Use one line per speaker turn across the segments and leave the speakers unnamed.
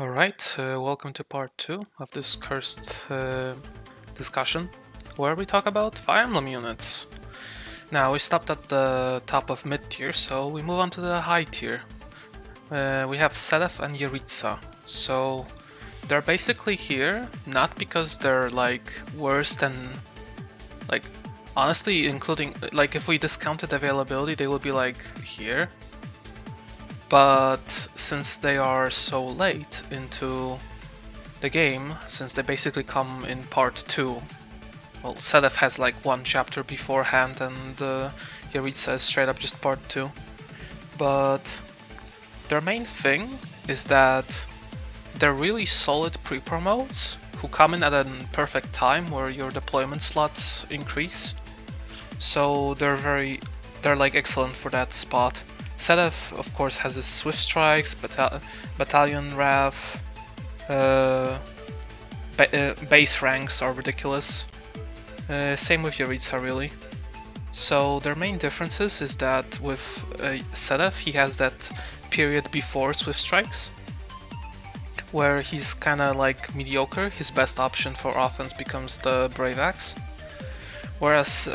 Alright, welcome to part 2 of this cursed discussion, where we talk about Fire Emblem units. Now, we stopped at the top of mid-tier, so we move on to the high tier. We have Seteth and Jeritza. So, they're basically here, not because they're, like, worse than... Like, honestly, including... Like, if we discounted availability, they would be, like, here. But since they are so late into the game, since they basically come in part 2, well, Seteth has like one chapter beforehand and Jeritza is straight up just part 2. But their main thing is that they're really solid pre-promotes who come in at a perfect time where your deployment slots increase. So they're like excellent for that spot. Seteth, of course, has his Swift Strikes, Battalion Wrath, base ranks are ridiculous. Same with Jeritza, really. So their main differences is that with Seteth, he has that period before Swift Strikes, where he's kinda like mediocre. His best option for offense becomes the Brave Axe. Whereas,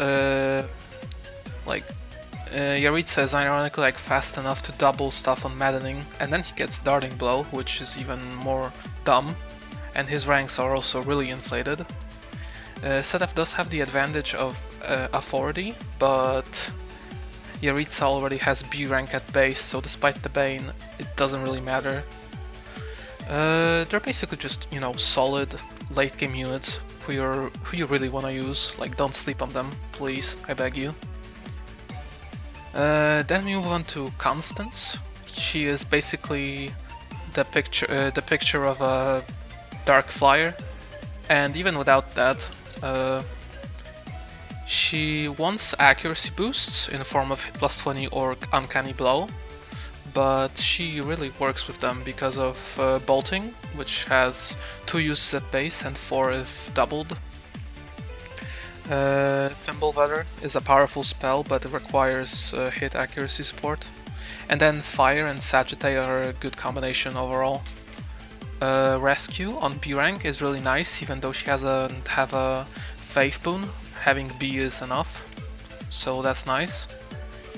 Jeritza is ironically like fast enough to double stuff on Maddening, and then he gets Darting Blow, which is even more dumb, and his ranks are also really inflated. Seteth does have the advantage of authority, but Jeritza already has B rank at base, so despite the Bane, it doesn't really matter. They're basically just, you know, solid late game units who you really want to use. Like, don't sleep on them, please, I beg you. Then we move on to Constance. She is basically the picture of a dark flyer, and even without that, she wants accuracy boosts in the form of hit plus 20 or uncanny blow, but she really works with them because of bolting, which has 2 uses at base and 4 if doubled. Thimble Weather is a powerful spell, but it requires hit accuracy support. And then Fire and Sagittae are a good combination overall. Rescue on B rank is really nice, even though she doesn't have a Faith Boon. Having B is enough, so that's nice.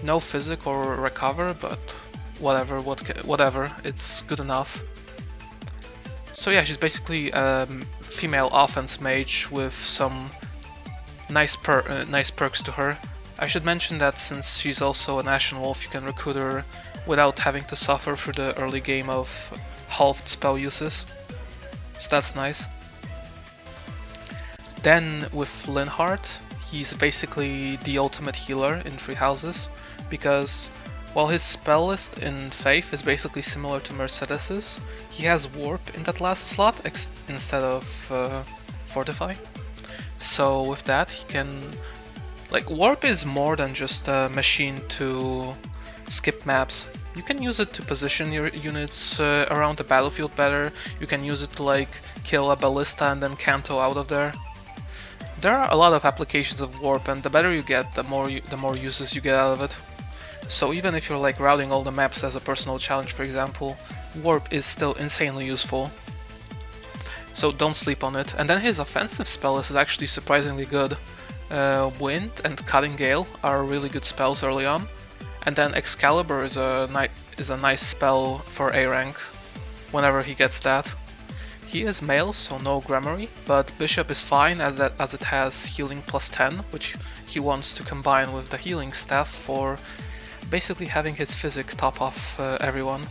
No Physic or Recover, but whatever, it's good enough. So yeah, she's basically a female offense mage with some nice perks to her. I should mention that since she's also an Ashen Wolf, you can recruit her without having to suffer through the early game of halved spell uses. So that's nice. Then with Linhardt, he's basically the ultimate healer in 3 houses, because while his spell list in Faith is basically similar to Mercedes's, he has Warp in that last slot instead of Fortify. So with that, he can... Like, Warp is more than just a machine to skip maps. You can use it to position your units around the battlefield better. You can use it to, like, kill a ballista and then canto out of there. There are a lot of applications of Warp, and the better you get, the more uses you get out of it. So even if you're, like, routing all the maps as a personal challenge, for example, Warp is still insanely useful. So don't sleep on it. And then his offensive spell is actually surprisingly good. Wind and Cutting Gale are really good spells early on. And then Excalibur is a nice spell for A rank, whenever he gets that. He is male, so no Gramarye, but Bishop is fine as it has healing plus 10, which he wants to combine with the healing staff for basically having his physic top off everyone.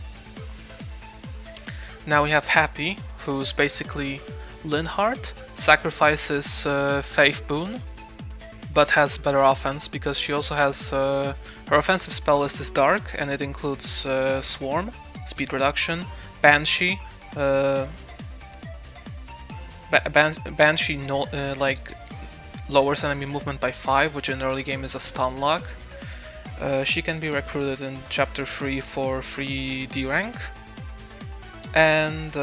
Now we have Happy, who's basically Linhardt, sacrifices Faith Boon, but has better offense because she also has her offensive spell list is dark, and it includes Swarm, speed reduction, Banshee. Banshee like lowers enemy movement by 5, which in early game is a stun lock. She can be recruited in chapter 3 for free D rank, and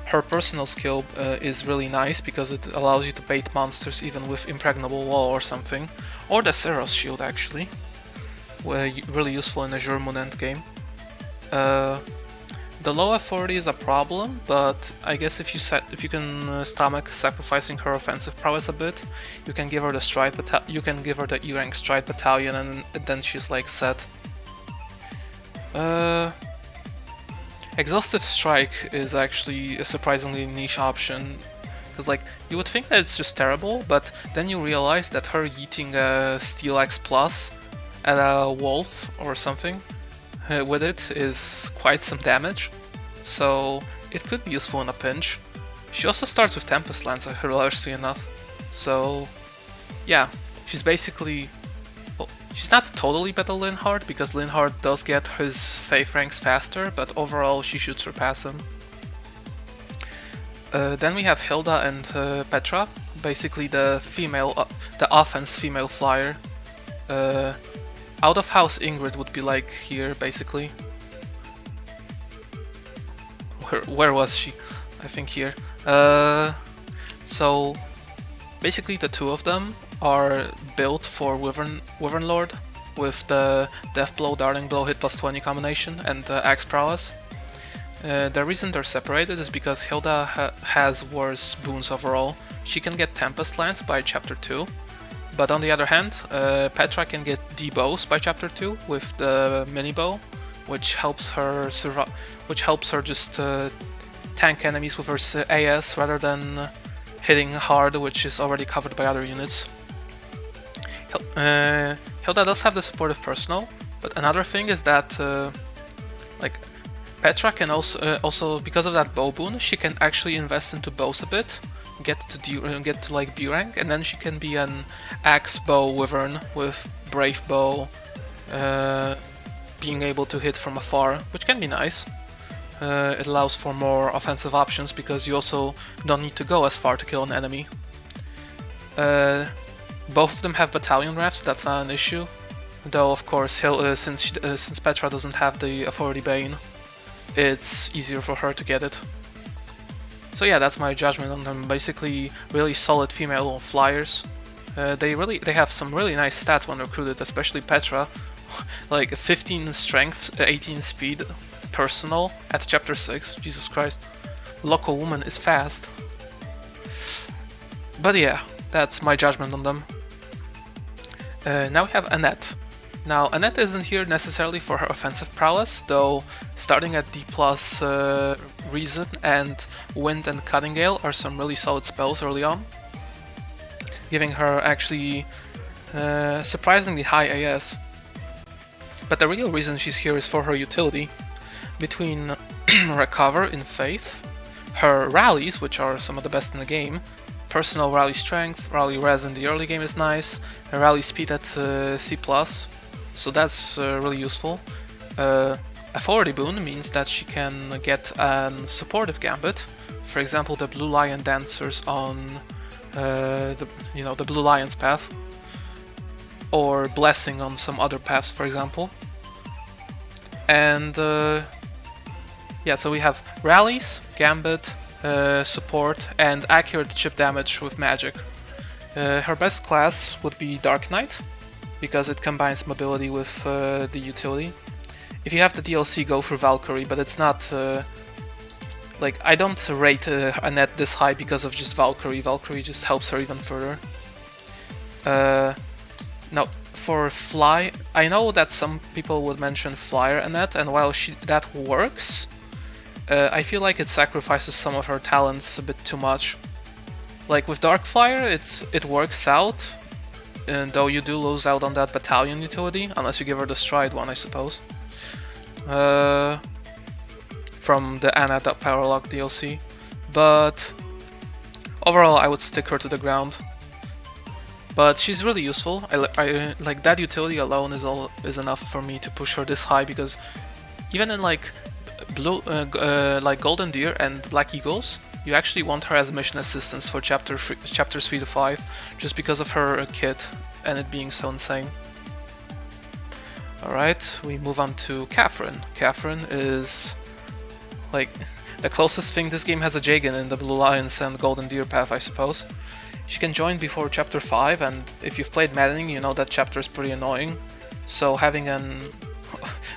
her personal skill is really nice because it allows you to bait monsters even with Impregnable Wall or something, or the Seros Shield actually, really useful in Azure Moon endgame. The low authority is a problem, but I guess if you can stomach sacrificing her offensive prowess a bit, you can give her the E rank stride battalion, and then she's like set. Exhaustive strike is actually a surprisingly niche option, because like you would think that it's just terrible, but then you realize that her yeeting a Steel X Plus at a wolf or something with it is quite some damage, so it could be useful in a pinch. She also starts with Tempest Lance, hilariously enough, so yeah, she's basically... well, she's not totally better than Linhardt, because Linhardt does get his Faith ranks faster, but overall she should surpass him. Then we have Hilda and Petra, basically the offense female flyer. Out of house Ingrid would be like here, basically. Where was she? I think here. So basically the two of them are built for Wyvern Lord with the Death Blow, Darting Blow, hit plus 20 combination and Axe Prowess. The reason they're separated is because Hilda has worse boons overall. She can get Tempest Lance by chapter 2. But on the other hand, Petra can get D-bows by chapter 2 with the mini bow, which helps her just tank enemies with her AS rather than hitting hard, which is already covered by other units. Hilda does have the supportive personal, but another thing is that like Petra can also because of that bow boon, she can actually invest into bows a bit. Get to like B rank, and then she can be an axe bow wyvern with brave bow, being able to hit from afar, which can be nice. It allows for more offensive options because you also don't need to go as far to kill an enemy. Both of them have battalion refs, so that's not an issue. Though of course, since Petra doesn't have the authority bane, it's easier for her to get it. So yeah, that's my judgment on them. Basically, really solid female flyers. They have some really nice stats when recruited, especially Petra, like 15 strength, 18 speed, personal at chapter 6. Jesus Christ, local woman is fast. But yeah, that's my judgment on them. Now we have Annette. Now, Annette isn't here necessarily for her offensive prowess, though starting at D+, Reason and Wind and Cutting Gale are some really solid spells early on, giving her actually surprisingly high AS. But the real reason she's here is for her utility. Between Recover in Faith, her rallies, which are some of the best in the game, personal rally strength, rally res in the early game is nice, and rally speed at C+, so that's really useful. Authority boon means that she can get a supportive gambit, for example the Blue Lion Dancers on the Blue Lion's path, or Blessing on some other paths, for example. And yeah, so we have rallies, gambit, support, and accurate chip damage with magic. Her best class would be Dark Knight, because it combines mobility with the utility. If you have the DLC, go for Valkyrie, but it's not... like, I don't rate Annette this high because of just Valkyrie. Valkyrie just helps her even further. Now, for Fly, I know that some people would mention Flyer Annette, and while that works, I feel like it sacrifices some of her talents a bit too much. Like with Dark Flyer, it works out, and though you do lose out on that battalion utility, unless you give her the Stride one, I suppose. From the Annette Powerlock DLC, but overall I would stick her to the ground. But she's really useful. I like that utility alone is enough for me to push her this high, because even in like like Golden Deer and Black Eagles, you actually want her as mission assistance for chapters 3 to 5, just because of her kit and it being so insane. Alright, we move on to Catherine. Catherine is like the closest thing this game has a Jagan in the Blue Lions and Golden Deer path, I suppose. She can join before chapter 5, and if you've played Maddening, you know that chapter is pretty annoying. So having an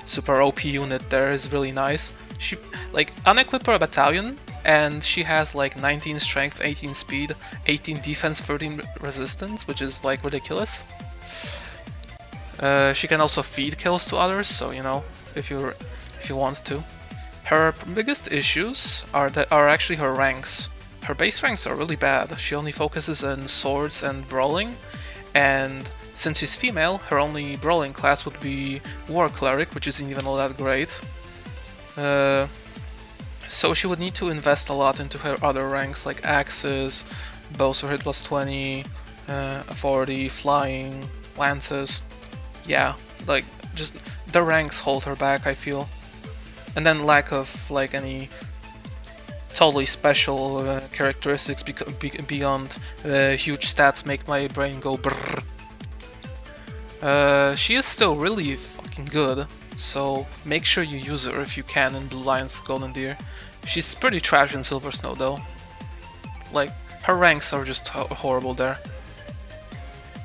super OP unit there is really nice. She like unequip her a battalion, and she has like 19 strength, 18 speed, 18 defense, 13 resistance, which is like ridiculous. She can also feed kills to others, so you know, if you want to. Her biggest issues are actually her ranks. Her base ranks are really bad. She only focuses on swords and brawling, and since she's female, her only brawling class would be War Cleric, which isn't even all that great. So she would need to invest a lot into her other ranks, like axes, bows for hit plus 20, authority, flying, lances. Yeah, like, just the ranks hold her back, I feel. And then lack of, like, any totally special characteristics beyond huge stats make my brain go brrr. She is still really fucking good, so make sure you use her if you can in Blue Lion's Golden Deer. She's pretty trash in Silver Snow though. Like, her ranks are just horrible there.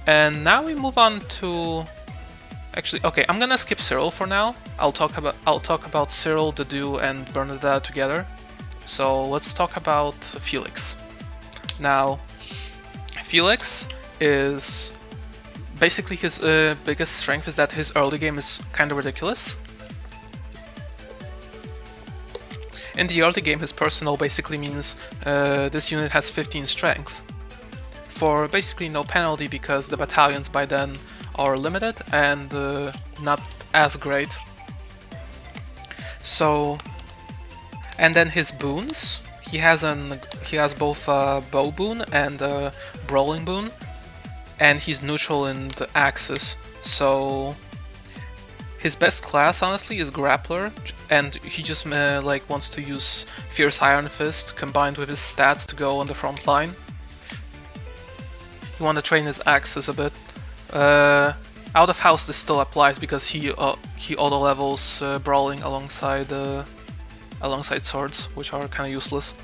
And now we move on to... Actually, okay, I'm gonna skip Cyril for now. I'll talk about Cyril, Dedue, and Bernadetta together. So let's talk about Felix. Now, Felix is... Basically, his biggest strength is that his early game is kind of ridiculous. In the early game, his personal basically means this unit has 15 strength. For basically no penalty, because the battalions by then are limited and not as great. So, and then his boons, he has both a bow boon and a brawling boon, and he's neutral in the axes. So his best class, honestly, is Grappler, and he just like wants to use Fierce Iron Fist combined with his stats to go on the front line. You want to train his axes a bit. Out of house this still applies because he auto levels brawling alongside swords, which are kind of useless.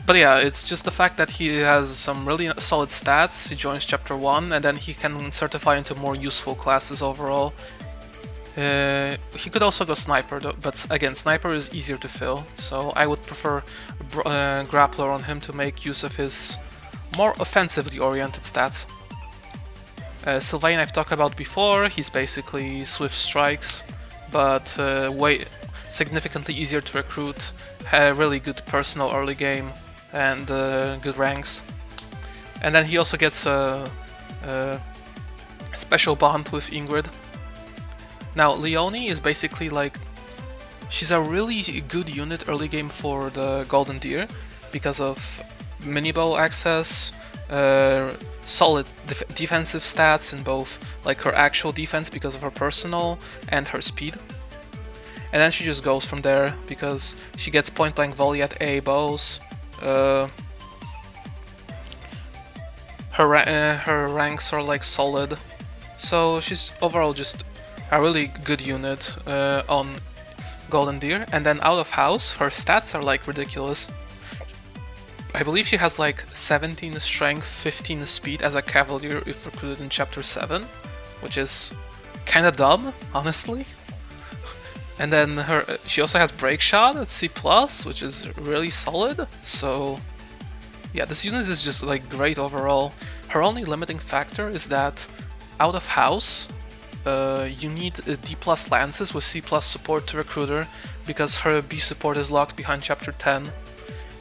But yeah, it's just the fact that he has some really solid stats. He joins chapter 1, and then he can certify into more useful classes overall. He could also go sniper though, but again, sniper is easier to fill, so I would prefer grappler on him to make use of his more offensively oriented stats. Sylvain I've talked about before. He's basically swift strikes, but way significantly easier to recruit, really good personal early game, and good ranks. And then he also gets a special bond with Ingrid. Now Leonie is basically like, she's a really good unit early game for the Golden Deer because of mini-bow access, solid defensive stats in both like her actual defense because of her personal and her speed. And then she just goes from there because she gets point blank volley at A bows. Her ranks are like solid, so she's overall just a really good unit on Golden Deer. And then out of house, her stats are like ridiculous. I believe she has like 17 strength, 15 speed as a cavalier if recruited in chapter 7, which is kinda dumb, honestly. And then she also has break shot at C+, which is really solid. So yeah, this unit is just like great overall. Her only limiting factor is that out of house, you need D+ lances with C+ support to recruit her, because her B support is locked behind chapter 10.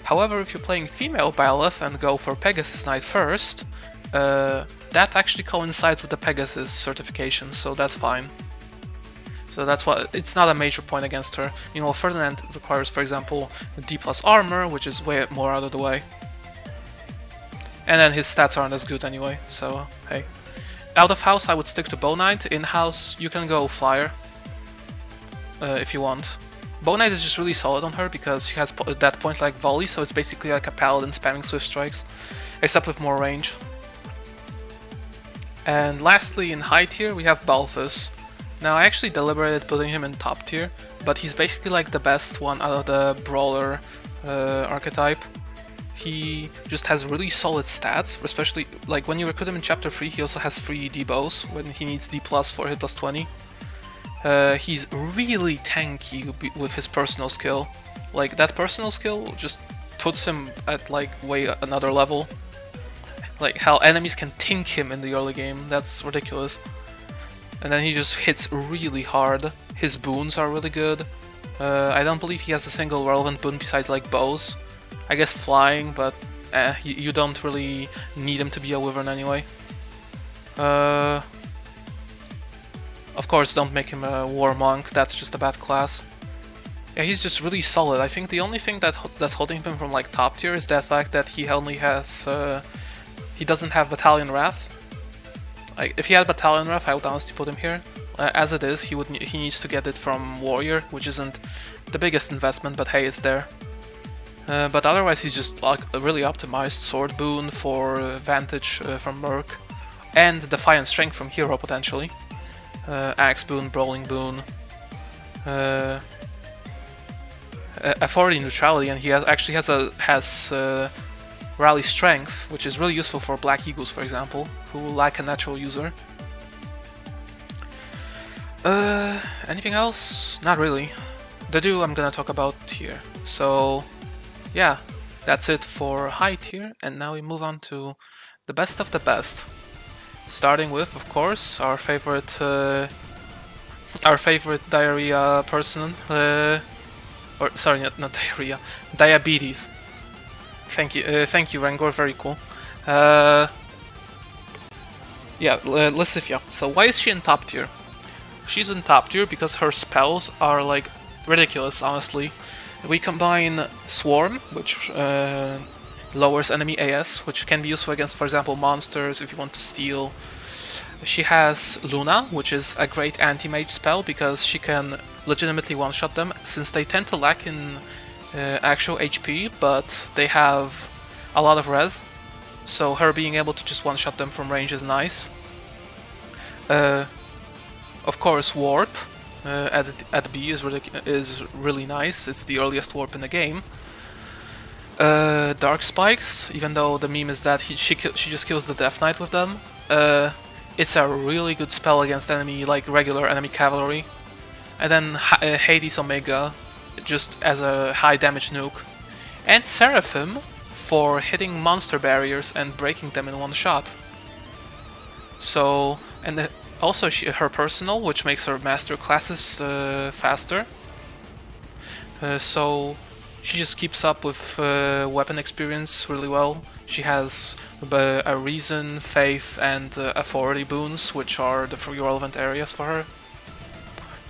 However, if you're playing female Byleth and go for Pegasus Knight first, that actually coincides with the Pegasus certification, so that's fine. So that's why it's not a major point against her. You know, Ferdinand requires, for example, D+ armor, which is way more out of the way. And then his stats aren't as good anyway, so hey. Out of house, I would stick to Bow Knight. In house, you can go Flyer if you want. Bow Knight is just really solid on her because she has that point like volley, so it's basically like a paladin spamming swift strikes, except with more range. And lastly, in high tier, we have Balthus. Now, I actually deliberated putting him in top tier, but he's basically like the best one out of the brawler archetype. He just has really solid stats, especially like when you recruit him in chapter 3, he also has free D bows when he needs D+ for hit plus 20. He's really tanky with his personal skill. Like, that personal skill just puts him at like way another level. Like how enemies can tink him in the early game, that's ridiculous. And then he just hits really hard. His boons are really good. I don't believe he has a single relevant boon besides like bows. I guess flying, but you don't really need him to be a wyvern anyway. Of course, don't make him a war monk, that's just a bad class. Yeah, he's just really solid. I think the only thing that's holding him from like top tier is the fact that he only has he doesn't have Battalion Wrath. Like, if he had Battalion Wrath, I would honestly put him here. As it is, he needs to get it from Warrior, which isn't the biggest investment, but hey, it's there. But otherwise, he's just like a really optimized sword boon for Vantage from Merc, and Defiant Strength from Hero potentially. Axe boon, Brawling boon. Authority Neutrality, and he actually has Rally Strength, which is really useful for Black Eagles, for example, who lack a natural user. Anything else? Not really. Dedue I'm gonna talk about here. So, yeah, that's it for high tier, and now we move on to the best of the best. Starting with, of course, our favorite diarrhea person. Or sorry, not diarrhea, diabetes. Thank you, Rengor. Very cool. Yeah, Lysithea. So why is she in top tier? She's in top tier because her spells are like ridiculous. Honestly, we combine Swarm, which lowers enemy AS, which can be useful against, for example, monsters if you want to steal. She has Luna, which is a great anti-mage spell because she can legitimately one-shot them, since they tend to lack in actual HP, but they have a lot of res, so her being able to just one-shot them from range is nice. Of course, Warp at B is really nice. It's the earliest warp in the game. Dark Spikes, even though the meme is that she just kills the Death Knight with them. It's a really good spell against regular enemy cavalry. And then Hades Omega, just as a high damage nuke. And Seraphim for hitting monster barriers and breaking them in one shot. So, and also her personal, which makes her master classes faster. So she just keeps up with weapon experience really well. She has a Reason, Faith, and Authority boons, which are the three relevant areas for her.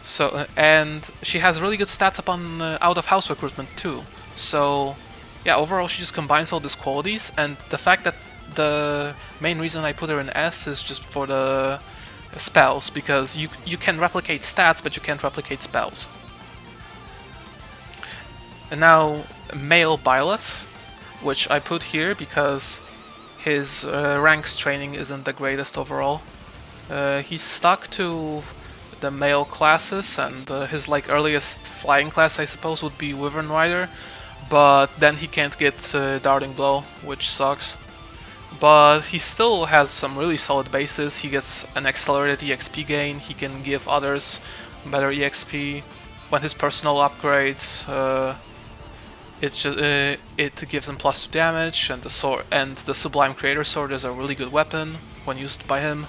So, and she has really good stats upon out-of-house recruitment too. So, yeah, overall she just combines all these qualities, and the fact that the main reason I put her in S is just for the spells, because you can replicate stats, but you can't replicate spells. And now, male Byleth, which I put here because his ranks training isn't the greatest overall. He's stuck to the male classes, and his earliest flying class, I suppose, would be Wyvern Rider, but then he can't get Darting Blow, which sucks. But he still has some really solid bases. He gets an accelerated EXP gain, he can give others better EXP. When his personal upgrades, it gives him +2 damage, and the sword and the Sublime Creator Sword is a really good weapon when used by him.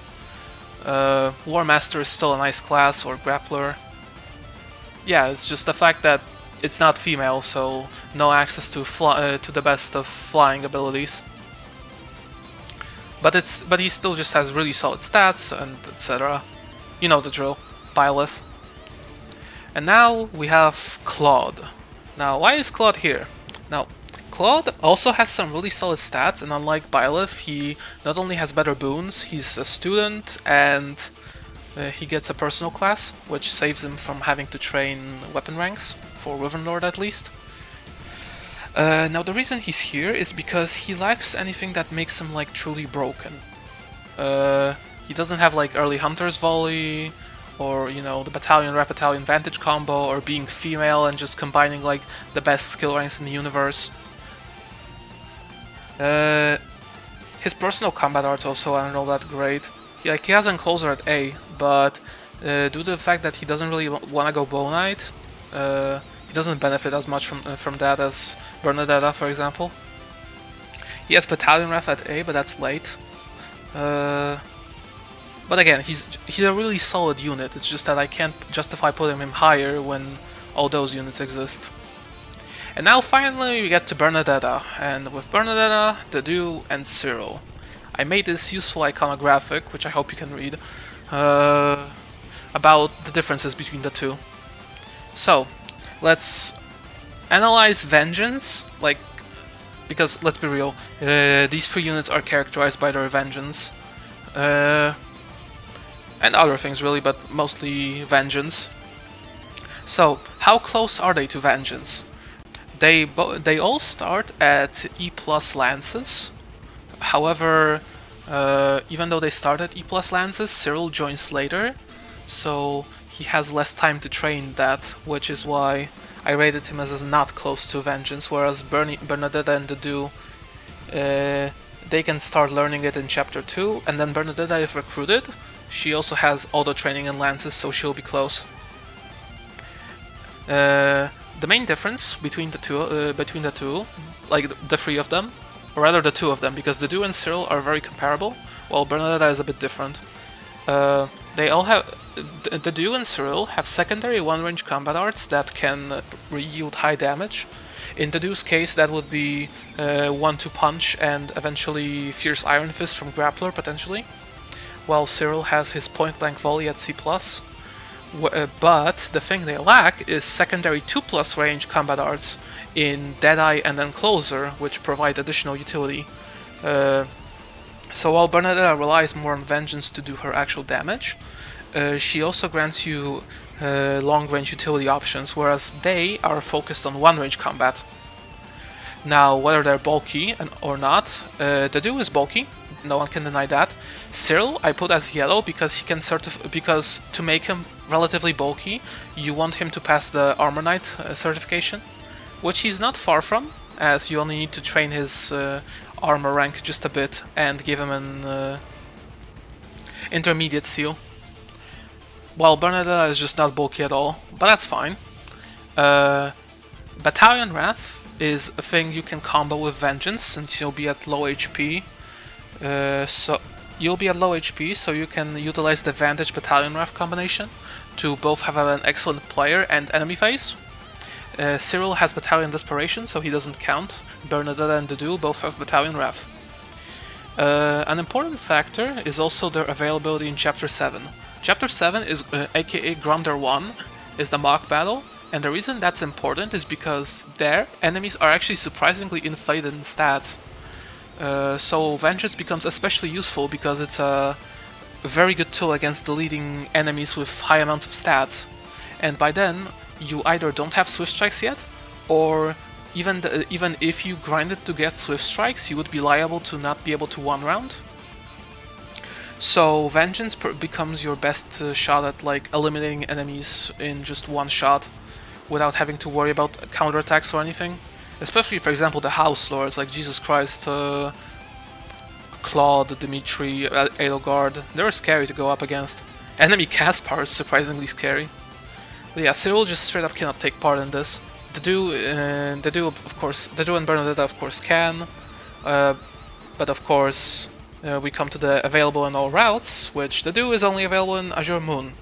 War Master is still a nice class, or Grappler. Yeah, it's just the fact that it's not female, so no access to the best of flying abilities. But he still just has really solid stats and etc. You know the drill. Byleth. And now we have Claude. Now, why is Claude here? Now, Claude also has some really solid stats, and unlike Byleth, he not only has better boons, he's a student, and he gets a personal class, which saves him from having to train weapon ranks, for Wyvern Lord at least. Now, the reason he's here is because he lacks anything that makes him truly broken. He doesn't have early Hunter's Volley, or the Battalion Battalion Vantage combo, or being female and just combining the best skill ranks in the universe. His personal combat arts also aren't all that great. He has Encloser at A, but due to the fact that he doesn't really want to go Bow Knight. He doesn't benefit as much from that as Bernadetta, for example. He has Battalion Ref at A, but that's late. But again, he's a really solid unit. It's just that I can't justify putting him higher when all those units exist. And now finally we get to Bernadetta, and with Bernadetta, Dedue, and Cyril. I made this useful iconographic, which I hope you can read, about the differences between the two. So, let's analyze Vengeance, because let's be real, these three units are characterized by their Vengeance. And other things really, but mostly Vengeance. So, how close are they to Vengeance? They all start at E+ Lances. However, even though they start at E+ Lances, Cyril joins later, so he has less time to train that, which is why I rated him as not close to Vengeance, whereas Bernadetta and Dedue, they can start learning it in Chapter 2, and then Bernadetta, if recruited, she also has auto training in Lances, so she'll be close. The main difference between the two, like the three of them, or rather the two of them, because Dedue and Cyril are very comparable, while Bernadetta is a bit different. They all have Dedue and Cyril have secondary one-range combat arts that can yield high damage. In Dedue's case, that would be 1-2 punch and eventually Fierce Iron Fist from Grappler potentially, while Cyril has his point-blank volley at C+. But the thing they lack is secondary 2+ range combat arts in Deadeye and Encloser, which provide additional utility. So while Bernadetta relies more on Vengeance to do her actual damage, she also grants you long-range utility options, whereas they are focused on one-range combat. Now, whether they're bulky or not, Dedue is bulky. No one can deny that. Cyril I put as yellow because he can because to make him relatively bulky, you want him to pass the Armor Knight certification, which he's not far from, as you only need to train his armor rank just a bit and give him an intermediate seal. While Bernadetta is just not bulky at all, but that's fine. Battalion Wrath is a thing you can combo with Vengeance, since you'll be at low HP. So you'll be at low HP, so you can utilize the Vantage Battalion Wrath combination to both have an excellent player and enemy phase. Cyril has Battalion Desperation, so he doesn't count. Bernadetta and Dedue both have Battalion Wrath. An important factor is also their availability in Chapter 7. Chapter 7 is aka Grunder 1, is the mock battle, and the reason that's important is because there, enemies are actually surprisingly inflated in stats. So Vengeance becomes especially useful because it's a very good tool against deleting enemies with high amounts of stats. And by then, you either don't have Swift Strikes yet, or even if you grinded to get Swift Strikes, you would be liable to not be able to one-round. So Vengeance becomes your best shot at eliminating enemies in just one shot, without having to worry about counterattacks or anything. Especially, for example, the House Lords, like Jesus Christ, Claude, Dimitri, Edelgard. They're scary to go up against. Enemy cast power is surprisingly scary. But yeah, Cyril just straight up cannot take part in this. Dedue and Bernadetta of course can, but of course we come to the available in all routes, which Dedue is only available in Azure Moon.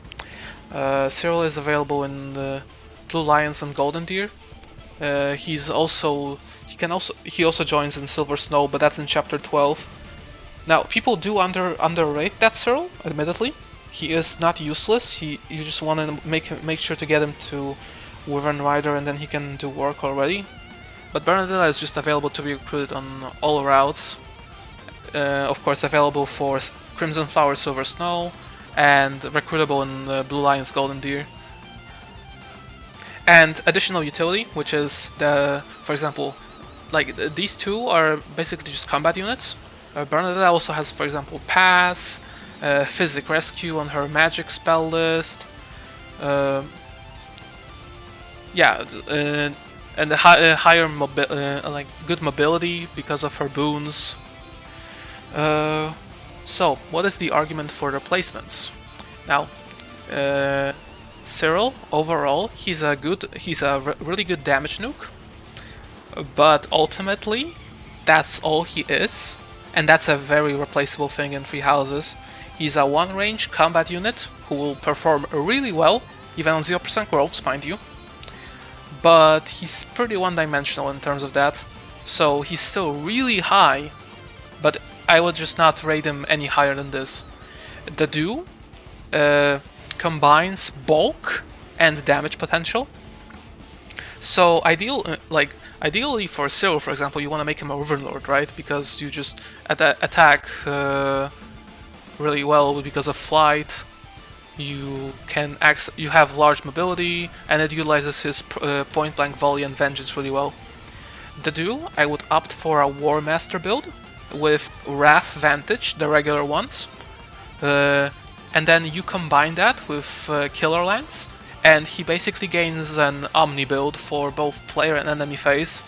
Cyril is available in Blue Lions and Golden Deer. He also joins in Silver Snow, but that's in Chapter 12. Now, people do underrate that Cyril, admittedly. He is not useless. You just want to make sure to get him to Wyvern Rider, and then he can do work already. But Bernadetta is just available to be recruited on all routes. Of course, available for Crimson Flower, Silver Snow, and recruitable in Blue Lions, Golden Deer. And additional utility, which is for example, these two are basically just combat units. Bernadetta also has, for example, Pass, Physic Rescue on her magic spell list. And the higher good mobility because of her boons. So, what is the argument for replacements? Now, Cyril, overall, he's a really good damage nuke, but ultimately, that's all he is, and that's a very replaceable thing in Three Houses. He's a one-range combat unit who will perform really well, even on 0% growths, mind you, but he's pretty one-dimensional in terms of that, so he's still really high, but I would just not rate him any higher than this. Dedue combines bulk and damage potential. So ideally for Cyril, for example, you want to make him a Overlord, right? Because you just attack really well because of flight. You have large mobility, and it utilizes his point-blank volley and vengeance really well. Dedue, I would opt for a War Master build with Wrath Vantage, the regular ones. And then you combine that with Killer Lance, and he basically gains an Omni build for both player and enemy phase.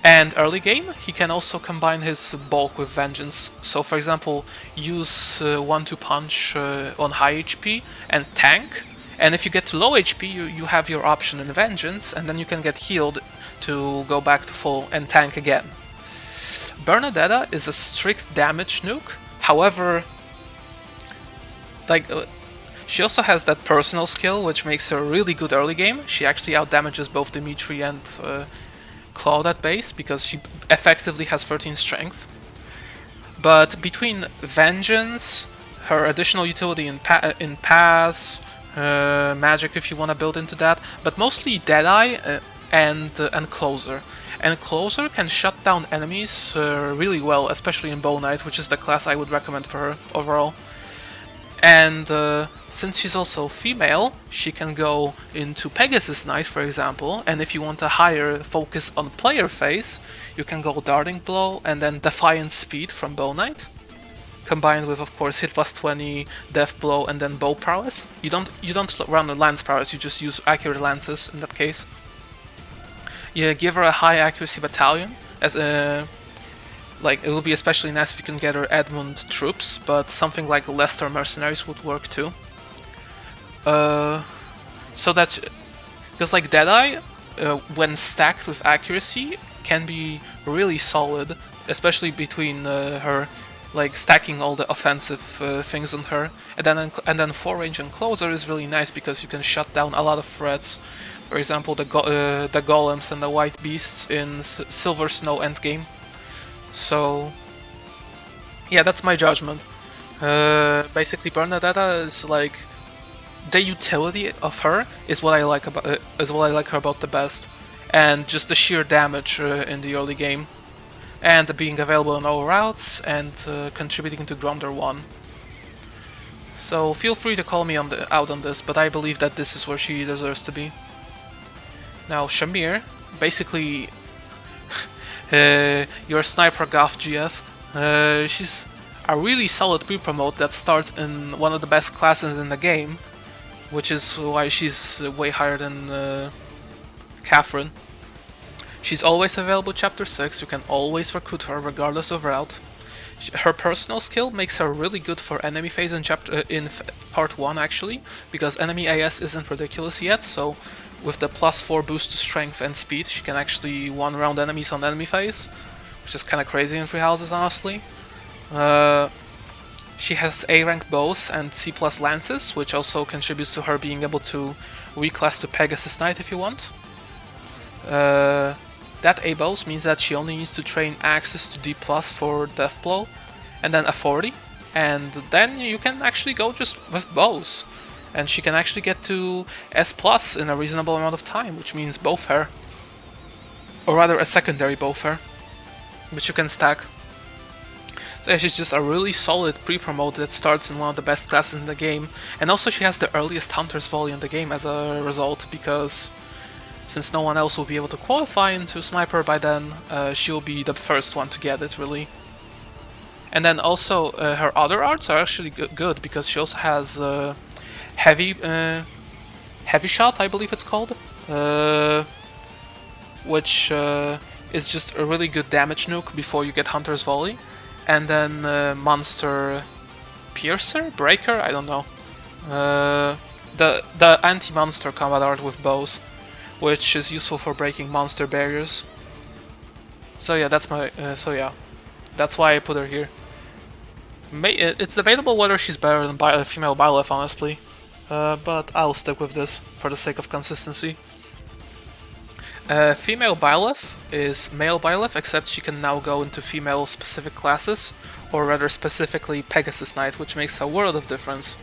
And early game, he can also combine his bulk with Vengeance. So for example, use 1-2 punch on high HP and tank, and if you get to low HP, you have your option in Vengeance, and then you can get healed to go back to full and tank again. Bernadetta is a strict damage nuke, however, she also has that personal skill, which makes her really good early game. She actually outdamages both Dimitri and Claude at base, because she effectively has 13 strength. But between Vengeance, her additional utility in Pass, Magic if you want to build into that, but mostly Deadeye and Closer. And Closer can shut down enemies really well, especially in Bow Knight, which is the class I would recommend for her overall. And since she's also female, she can go into Pegasus Knight, for example, and if you want a higher focus on player phase, you can go Darting Blow and then Defiant Speed from Bow Knight, combined with, of course, Hit plus 20, Death Blow, and then Bow Prowess. You don't run a Lance Prowess, you just use accurate lances in that case. You give her a high accuracy battalion, as it would be especially nice if you can get her Edmund troops, but something like Leicester Mercenaries would work too. So that, because like Deadeye, when stacked with accuracy, can be really solid, especially between her, like stacking all the offensive things on her, and then 4-range and Closer is really nice because you can shut down a lot of threats. For example, the golems and the white beasts in Silver Snow endgame. So, yeah, that's my judgment. Basically, Bernadetta is like the utility of her is what I like her about the best, and just the sheer damage in the early game, and being available on all routes and contributing to Grunder 1. So feel free to call me out on this, but I believe that this is where she deserves to be. Now, Shamir, basically. You're a Sniper Goth GF. She's a really solid pre-promote that starts in one of the best classes in the game, which is why she's way higher than Catherine. She's always available Chapter 6, you can always recruit her regardless of route. Her personal skill makes her really good for enemy phase in Part 1 actually, because enemy AS isn't ridiculous yet, so with the +4 boost to strength and speed, she can actually one-round enemies on enemy phase, which is kind of crazy in Three Houses, honestly. She has A-rank bows and C+ lances, which also contributes to her being able to reclass to Pegasus Knight if you want. That A-bows means that she only needs to train axes to D+ for Death Blow, and then a 40, and then you can actually go just with bows. And she can actually get to S+ in a reasonable amount of time, which means Bowfair. Or rather, a secondary Bowfair, which you can stack. So yeah, she's just a really solid pre-promote that starts in one of the best classes in the game. And also she has the earliest Hunter's Volley in the game as a result, because since no one else will be able to qualify into Sniper by then, she'll be the first one to get it, really. And then also, her other arts are actually good, because she also has... Heavy Shot, I believe it's called, which is just a really good damage nuke before you get Hunter's Volley, and then Monster Piercer? Breaker? I don't know. The anti-monster combat art with bows, which is useful for breaking monster barriers. So yeah, that's my that's why I put her here. It's debatable whether she's better than female Byleth, honestly, but I'll stick with this for the sake of consistency. Female Byleth is male Byleth, except she can now go into female-specific classes, or rather specifically Pegasus Knight, which makes a world of difference.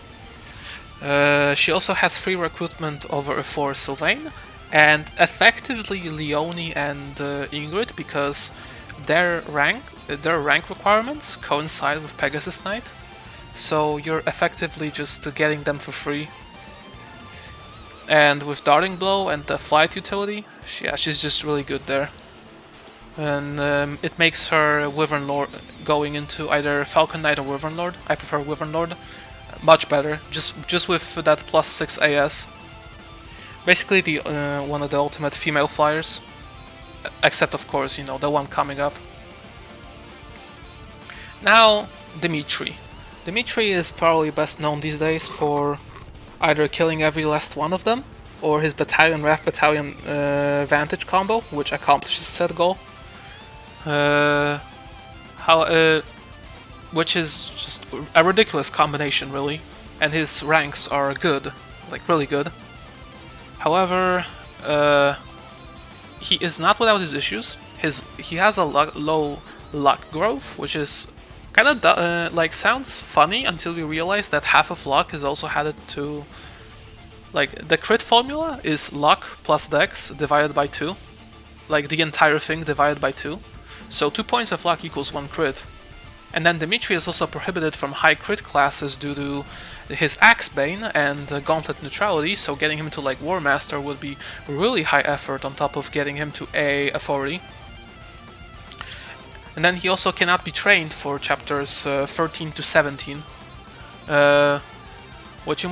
She also has free recruitment over for Sylvain, and effectively Leonie and Ingrid, because their rank requirements coincide with Pegasus Knight, so you're effectively just getting them for free. And with Darting Blow and the Flight utility, she's just really good there. And it makes her Wyvern Lord going into either Falcon Knight or Wyvern Lord. I prefer Wyvern Lord. Much better, just with that +6 AS. Basically the one of the ultimate female flyers. Except of course, you know, the one coming up. Now, Dimitri. Dimitri is probably best known these days for either killing every last one of them, or his Battalion Ref Battalion Vantage combo, which accomplishes said goal. Which is just a ridiculous combination, really, and his ranks are good, like really good. However, he is not without his issues. He has a low luck growth, which is kind of like sounds funny until you realize that half of luck is also added to, like, the crit formula is luck plus dex divided by 2, like the entire thing divided by 2. So 2 points of luck equals 1 crit. And then Dimitri is also prohibited from high crit classes due to his Axebane and Gauntlet neutrality, so getting him to like War Master would be really high effort on top of getting him to A authority. And then he also cannot be trained for chapters 13 to 17. What you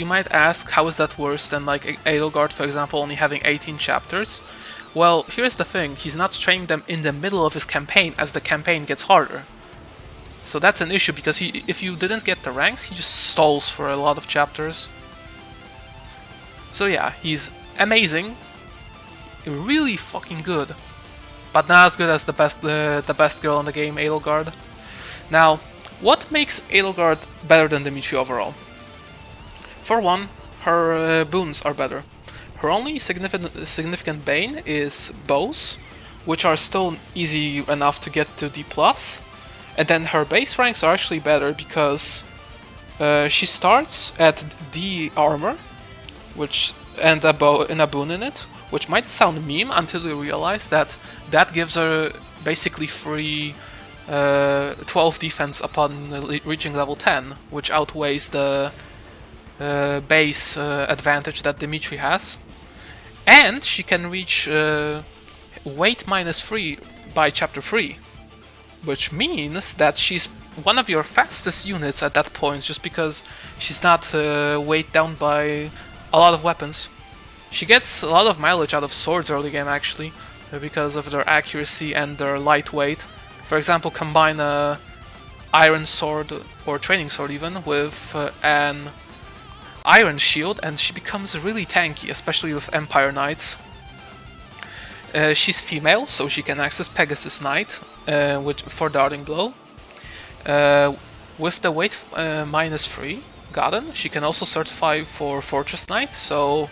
might ask, how is that worse than like Edelgard, for example, only having 18 chapters? Well, here's the thing, he's not training them in the middle of his campaign as the campaign gets harder. So that's an issue, because if you didn't get the ranks, he just stalls for a lot of chapters. So yeah, he's amazing, really fucking good, but not as good as the best girl in the game, Edelgard. Now, what makes Edelgard better than Dimitri overall? For one, her boons are better. Her only significant bane is bows, which are still easy enough to get to D+. And then her base ranks are actually better because she starts at D armor, and a boon in it, which might sound meme until you realize that that gives her basically free 12 defense upon reaching level 10, which outweighs the base advantage that Dimitri has. And she can reach weight -3 by chapter 3, which means that she's one of your fastest units at that point, just because she's not weighed down by a lot of weapons. She gets a lot of mileage out of swords early game, actually, because of their accuracy and their lightweight. For example, combine a iron sword, or training sword even, with an iron shield, and she becomes really tanky, especially with Empire Knights. She's female, so she can access Pegasus Knight for Darting Blow. With the weight -3 gotten, she can also certify for Fortress Knight, so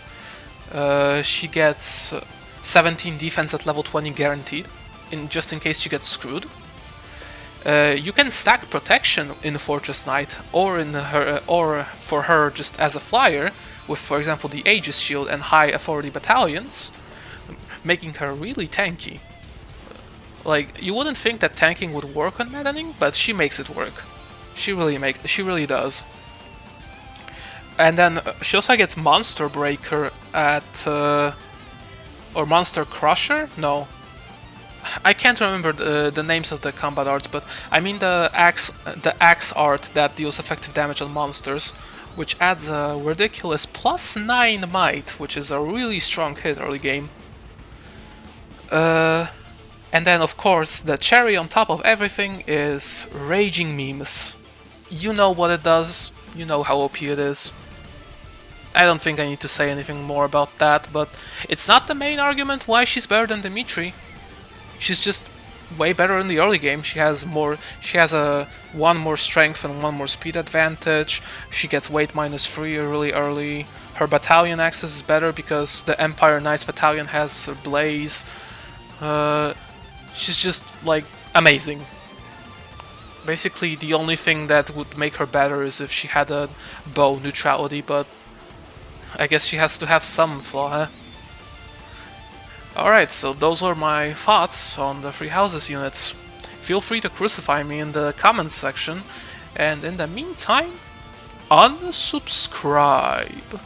she gets 17 defense at level 20 guaranteed, just in case she gets screwed. You can stack protection in Fortress Knight, or for her just as a flyer, with, for example, the Aegis Shield and high authority battalions, making her really tanky. Like, you wouldn't think that tanking would work on Maddening, but she makes it work. She really does. And then she also gets Monster Breaker at or Monster Crusher? No. I can't remember the names of the combat arts, but I mean the axe art that deals effective damage on monsters, which adds a ridiculous +9 might, which is a really strong hit early game. And then, of course, the cherry on top of everything is Raging Memes. You know what it does, you know how OP it is. I don't think I need to say anything more about that, but it's not the main argument why she's better than Dimitri. She's just way better in the early game. She has a one more strength and one more speed advantage. She gets weight -3 really early. Her battalion access is better because the Empire Knights battalion has her blaze. She's just like amazing. Basically, the only thing that would make her better is if she had a bow neutrality, but I guess she has to have some flaw, huh? Alright, so those were my thoughts on the Three Houses units. Feel free to crucify me in the comments section, and in the meantime, unsubscribe.